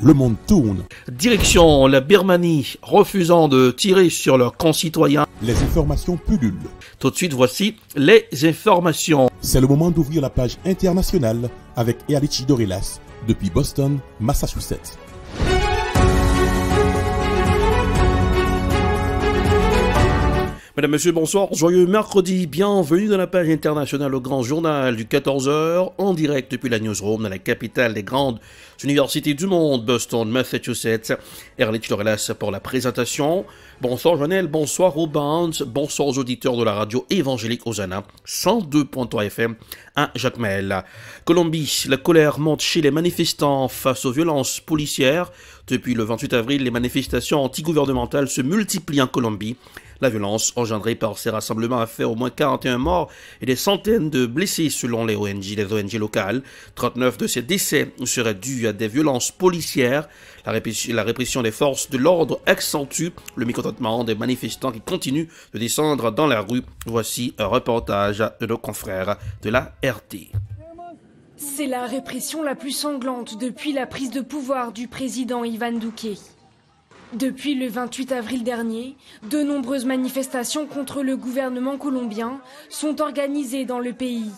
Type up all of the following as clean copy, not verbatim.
le monde tourne. Direction la Birmanie, refusant de tirer sur leurs concitoyens. Les informations pullulent. Tout de suite, voici les informations. C'est le moment d'ouvrir la page internationale avec Erlichi Dorelas depuis Boston, Massachusetts. Mesdames, Messieurs, bonsoir, joyeux mercredi, bienvenue dans la page internationale au grand journal du 14h, en direct depuis la newsroom dans la capitale des grandes universités du monde, Boston, Massachusetts. Erlich Dorelas pour la présentation. Bonsoir Jonel, bonsoir aux bands, bonsoir aux auditeurs de la radio évangélique Hosanna, 102.3 FM à Jacmel. Colombie, la colère monte chez les manifestants face aux violences policières. Depuis le 28 avril, les manifestations antigouvernementales se multiplient en Colombie. La violence engendrée par ces rassemblements a fait au moins 41 morts et des centaines de blessés selon les ONG locales. 39 de ces décès seraient dus à des violences policières. La répression des forces de l'ordre accentue le mécontentement des manifestants qui continuent de descendre dans la rue. Voici un reportage de nos confrères de la RT. C'est la répression la plus sanglante depuis la prise de pouvoir du président Ivan Duque. Depuis le 28 avril dernier, de nombreuses manifestations contre le gouvernement colombien sont organisées dans le pays.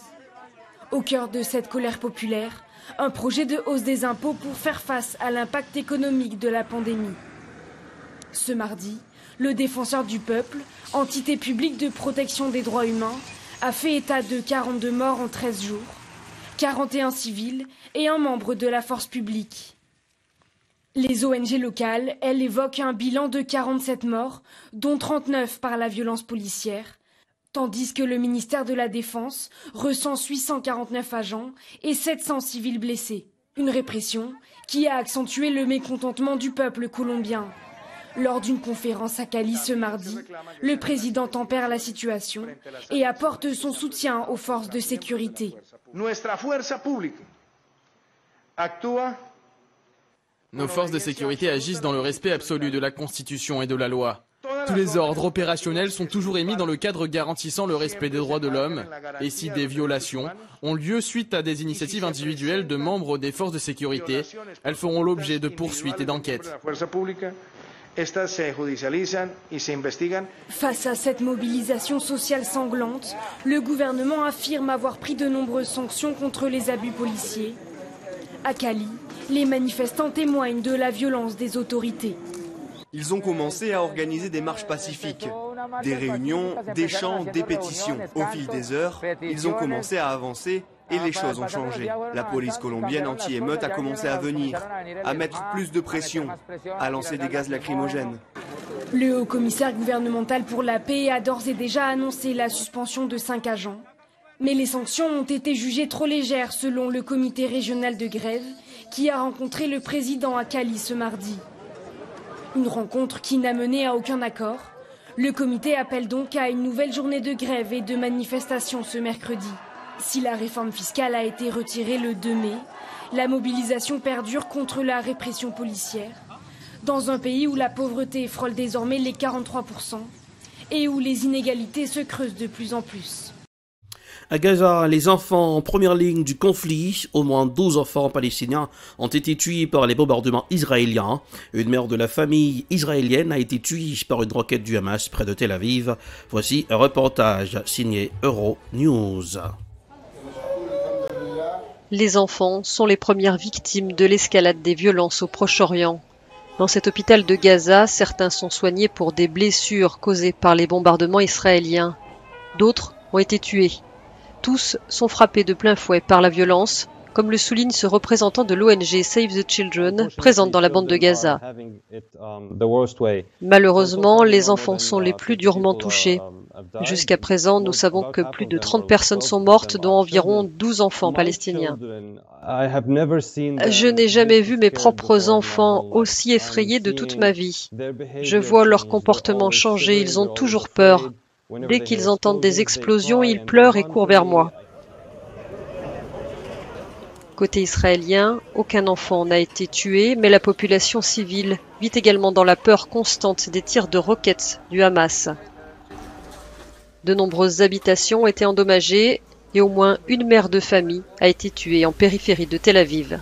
Au cœur de cette colère populaire, un projet de hausse des impôts pour faire face à l'impact économique de la pandémie. Ce mardi, le Défenseur du peuple, entité publique de protection des droits humains, a fait état de 42 morts en 13 jours, 41 civils et un membre de la force publique. Les ONG locales, elles, évoquent un bilan de 47 morts, dont 39 par la violence policière, tandis que le ministère de la Défense recense 849 agents et 700 civils blessés. Une répression qui a accentué le mécontentement du peuple colombien. Lors d'une conférence à Cali ce mardi, le président tempère la situation et apporte son soutien aux forces de sécurité. Nos forces de sécurité agissent dans le respect absolu de la Constitution et de la loi. Tous les ordres opérationnels sont toujours émis dans le cadre garantissant le respect des droits de l'homme. Et si des violations ont lieu suite à des initiatives individuelles de membres des forces de sécurité, elles feront l'objet de poursuites et d'enquêtes. Face à cette mobilisation sociale sanglante, le gouvernement affirme avoir pris de nombreuses sanctions contre les abus policiers. À Cali, les manifestants témoignent de la violence des autorités. Ils ont commencé à organiser des marches pacifiques, des réunions, des chants, des pétitions. Au fil des heures, ils ont commencé à avancer et les choses ont changé. La police colombienne anti-émeute a commencé à venir, à mettre plus de pression, à lancer des gaz lacrymogènes. Le haut-commissaire gouvernemental pour la paix a d'ores et déjà annoncé la suspension de 5 agents. Mais les sanctions ont été jugées trop légères selon le comité régional de grève qui a rencontré le président à Cali ce mardi. Une rencontre qui n'a mené à aucun accord. Le comité appelle donc à une nouvelle journée de grève et de manifestation ce mercredi. Si la réforme fiscale a été retirée le 2 mai, la mobilisation perdure contre la répression policière. Dans un pays où la pauvreté frôle désormais les 43% et où les inégalités se creusent de plus en plus. À Gaza, les enfants en première ligne du conflit, au moins 12 enfants palestiniens ont été tués par les bombardements israéliens. Une mère de la famille israélienne a été tuée par une roquette du Hamas près de Tel Aviv. Voici un reportage signé Euronews. Les enfants sont les premières victimes de l'escalade des violences au Proche-Orient. Dans cet hôpital de Gaza, certains sont soignés pour des blessures causées par les bombardements israéliens. D'autres ont été tués. Tous sont frappés de plein fouet par la violence, comme le souligne ce représentant de l'ONG Save the Children, présente dans la bande de Gaza. Malheureusement, les enfants sont les plus durement touchés. Jusqu'à présent, nous savons que plus de 30 personnes sont mortes, dont environ 12 enfants palestiniens. Je n'ai jamais vu mes propres enfants aussi effrayés de toute ma vie. Je vois leur comportement changer, ils ont toujours peur. Dès qu'ils entendent des explosions, ils pleurent et courent vers moi. Côté israélien, aucun enfant n'a été tué, mais la population civile vit également dans la peur constante des tirs de roquettes du Hamas. De nombreuses habitations ont été endommagées et au moins une mère de famille a été tuée en périphérie de Tel Aviv.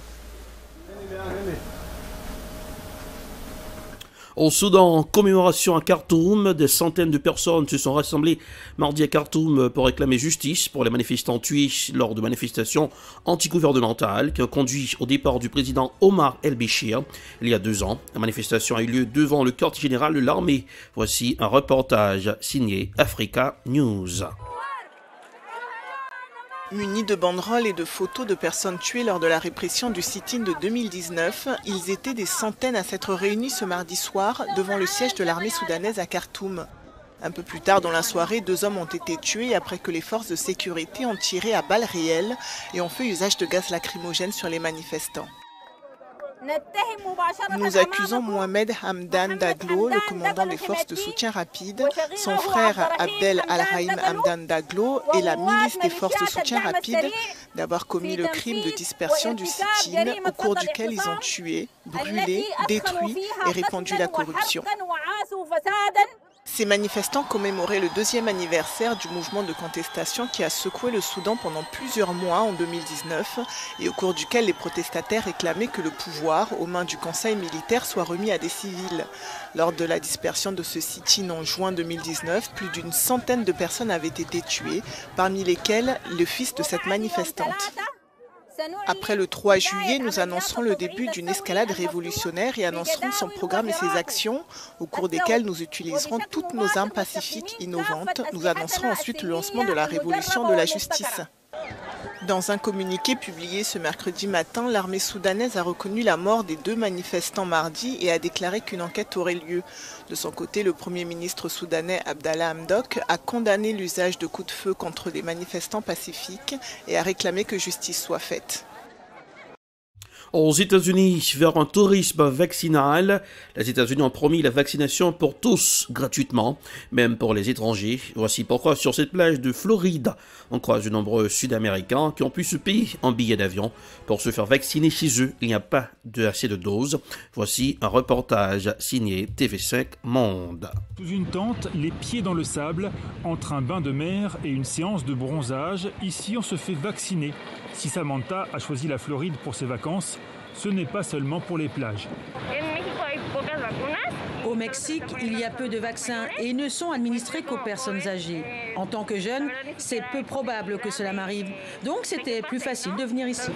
Au Soudan, commémoration à Khartoum, des centaines de personnes se sont rassemblées mardi à Khartoum pour réclamer justice pour les manifestants tués lors de manifestations antigouvernementales qui ont conduit au départ du président Omar el-Béchir il y a 2 ans. La manifestation a eu lieu devant le quartier général de l'armée. Voici un reportage signé Africa News. Munis de banderoles et de photos de personnes tuées lors de la répression du sit-in de 2019, ils étaient des centaines à s'être réunis ce mardi soir devant le siège de l'armée soudanaise à Khartoum. Un peu plus tard dans la soirée, 2 hommes ont été tués après que les forces de sécurité ont tiré à balles réelles et ont fait usage de gaz lacrymogène sur les manifestants. Nous accusons Mohamed Hamdan Daglo, le commandant des forces de soutien rapide, son frère Abdel Al-Haïm Hamdan Daglo et la milice des forces de soutien rapide d'avoir commis le crime de dispersion du sit-in au cours duquel ils ont tué, brûlé, détruit et répandu la corruption. Ces manifestants commémoraient le 2e anniversaire du mouvement de contestation qui a secoué le Soudan pendant plusieurs mois en 2019 et au cours duquel les protestataires réclamaient que le pouvoir, aux mains du conseil militaire, soit remis à des civils. Lors de la dispersion de ce sit-in en juin 2019, plus d'une centaine de personnes avaient été tuées, parmi lesquelles le fils de cette manifestante. Après le 3 juillet, nous annoncerons le début d'une escalade révolutionnaire et annoncerons son programme et ses actions, au cours desquelles nous utiliserons toutes nos armes pacifiques innovantes. Nous annoncerons ensuite le lancement de la révolution de la justice. Dans un communiqué publié ce mercredi matin, l'armée soudanaise a reconnu la mort des 2 manifestants mardi et a déclaré qu'une enquête aurait lieu. De son côté, le Premier ministre soudanais Abdallah Hamdok a condamné l'usage de coups de feu contre des manifestants pacifiques et a réclamé que justice soit faite. Aux États-Unis, vers un tourisme vaccinal, les États-Unis ont promis la vaccination pour tous gratuitement, même pour les étrangers. Voici pourquoi sur cette plage de Floride, on croise de nombreux Sud-Américains qui ont pu se payer un billet d'avion pour se faire vacciner chez eux. Il n'y a pas assez de doses. Voici un reportage signé TV5 Monde. Sous une tente, les pieds dans le sable, entre un bain de mer et une séance de bronzage, ici on se fait vacciner. Si Samantha a choisi la Floride pour ses vacances, ce n'est pas seulement pour les plages. Au Mexique, il y a peu de vaccins et ils ne sont administrés qu'aux personnes âgées. En tant que jeune, c'est peu probable que cela m'arrive. Donc c'était plus facile de venir ici.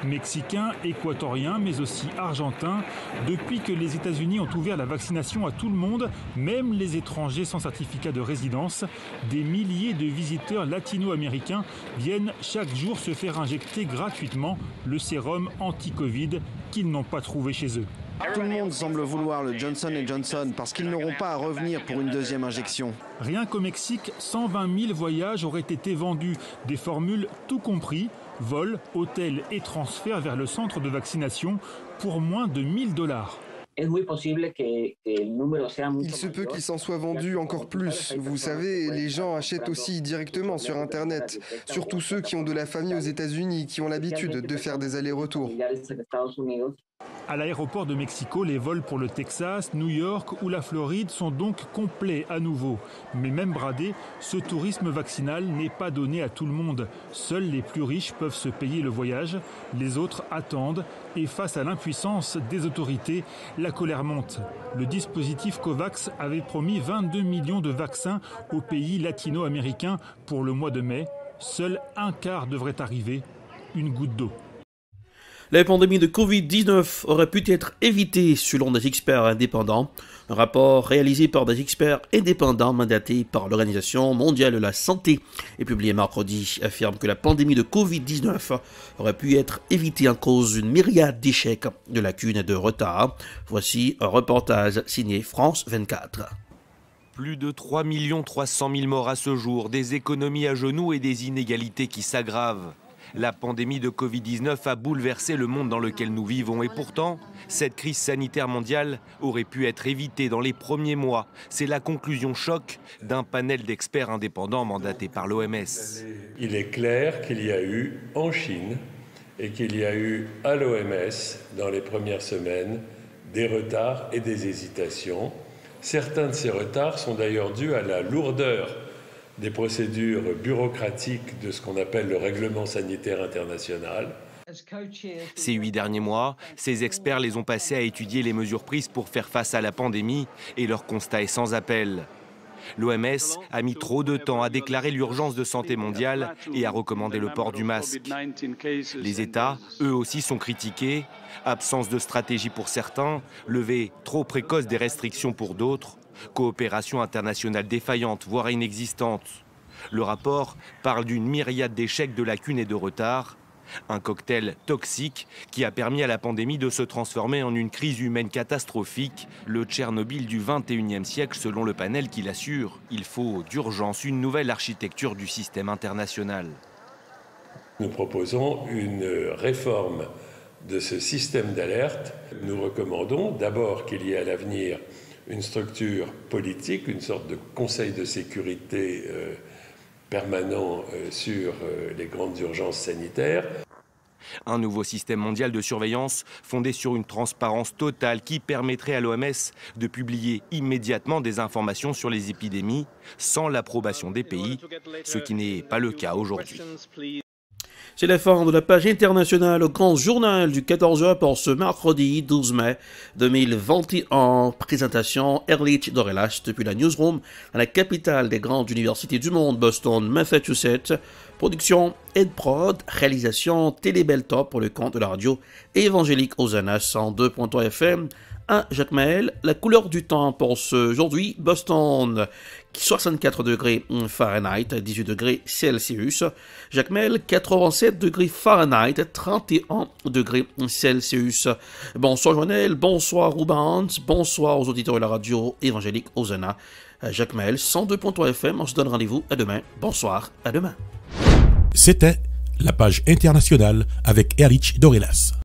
Mexicains, équatoriens, mais aussi argentins, depuis que les États-Unis ont ouvert la vaccination à tout le monde, même les étrangers sans certificat de résidence, des milliers de visiteurs latino-américains viennent chaque jour se faire injecter gratuitement le sérum anti-Covid qu'ils n'ont pas trouvé chez eux. Tout le monde semble vouloir le Johnson & Johnson parce qu'ils n'auront pas à revenir pour une 2e injection. Rien qu'au Mexique, 120 000 voyages auraient été vendus, des formules tout compris, vol, hôtel et transfert vers le centre de vaccination pour moins de $1000. Il se peut qu'il s'en soit vendu encore plus. Vous savez, les gens achètent aussi directement sur Internet, surtout ceux qui ont de la famille aux États-Unis, qui ont l'habitude de faire des allers-retours. À l'aéroport de Mexico, les vols pour le Texas, New York ou la Floride sont donc complets à nouveau. Mais même bradé, ce tourisme vaccinal n'est pas donné à tout le monde. Seuls les plus riches peuvent se payer le voyage, les autres attendent et face à l'impuissance des autorités, la colère monte. Le dispositif COVAX avait promis 22 millions de vaccins aux pays latino-américains pour le mois de mai. Seul un quart devrait arriver, une goutte d'eau. La pandémie de Covid-19 aurait pu être évitée selon des experts indépendants. Un rapport réalisé par des experts indépendants mandatés par l'Organisation mondiale de la santé et publié mercredi affirme que la pandémie de Covid-19 aurait pu être évitée en cause d'une myriade d'échecs, de lacunes et de retards. Voici un reportage signé France 24. Plus de 3 300 000 morts à ce jour, des économies à genoux et des inégalités qui s'aggravent. La pandémie de Covid-19 a bouleversé le monde dans lequel nous vivons et pourtant, cette crise sanitaire mondiale aurait pu être évitée dans les premiers mois. C'est la conclusion choc d'un panel d'experts indépendants mandaté par l'OMS. Il est clair qu'il y a eu en Chine et qu'il y a eu à l'OMS dans les premières semaines des retards et des hésitations. Certains de ces retards sont d'ailleurs dus à la lourdeur des procédures bureaucratiques de ce qu'on appelle le règlement sanitaire international. Ces 8 derniers mois, ces experts les ont passés à étudier les mesures prises pour faire face à la pandémie et leur constat est sans appel. L'OMS a mis trop de temps à déclarer l'urgence de santé mondiale et à recommander le port du masque. Les États, eux aussi, sont critiqués. Absence de stratégie pour certains, levée trop précoce des restrictions pour d'autres, coopération internationale défaillante, voire inexistante. Le rapport parle d'une myriade d'échecs, de lacunes et de retards. Un cocktail toxique qui a permis à la pandémie de se transformer en une crise humaine catastrophique, le Tchernobyl du XXIe siècle selon le panel qui l'assure. Il faut d'urgence une nouvelle architecture du système international. Nous proposons une réforme de ce système d'alerte. Nous recommandons d'abord qu'il y ait à l'avenir une structure politique, une sorte de conseil de sécurité permanent sur les grandes urgences sanitaires. Un nouveau système mondial de surveillance fondé sur une transparence totale qui permettrait à l'OMS de publier immédiatement des informations sur les épidémies sans l'approbation des pays, ce qui n'est pas le cas aujourd'hui. C'est la fin de la page internationale au grand journal du 14h pour ce mercredi 12 mai 2021. Présentation Erlich Dorelas depuis la newsroom à la capitale des grandes universités du monde, Boston, Massachusetts. Production EdProd, réalisation Télébeltop pour le compte de la radio évangélique Hosanna 102.3 FM. À Jacques Mahel, la couleur du temps pour ce aujourd'hui, Boston, 64 degrés Fahrenheit, 18 degrés Celsius. Jacques Mahel, 87 degrés Fahrenheit, 31 degrés Celsius. Bonsoir Joannel, bonsoir Rubans, bonsoir aux auditeurs de la radio évangélique Hosanna. Jacques Mahel, 102.3 FM, on se donne rendez-vous à demain. Bonsoir, à demain. C'était la page internationale avec Erlich Dorelas.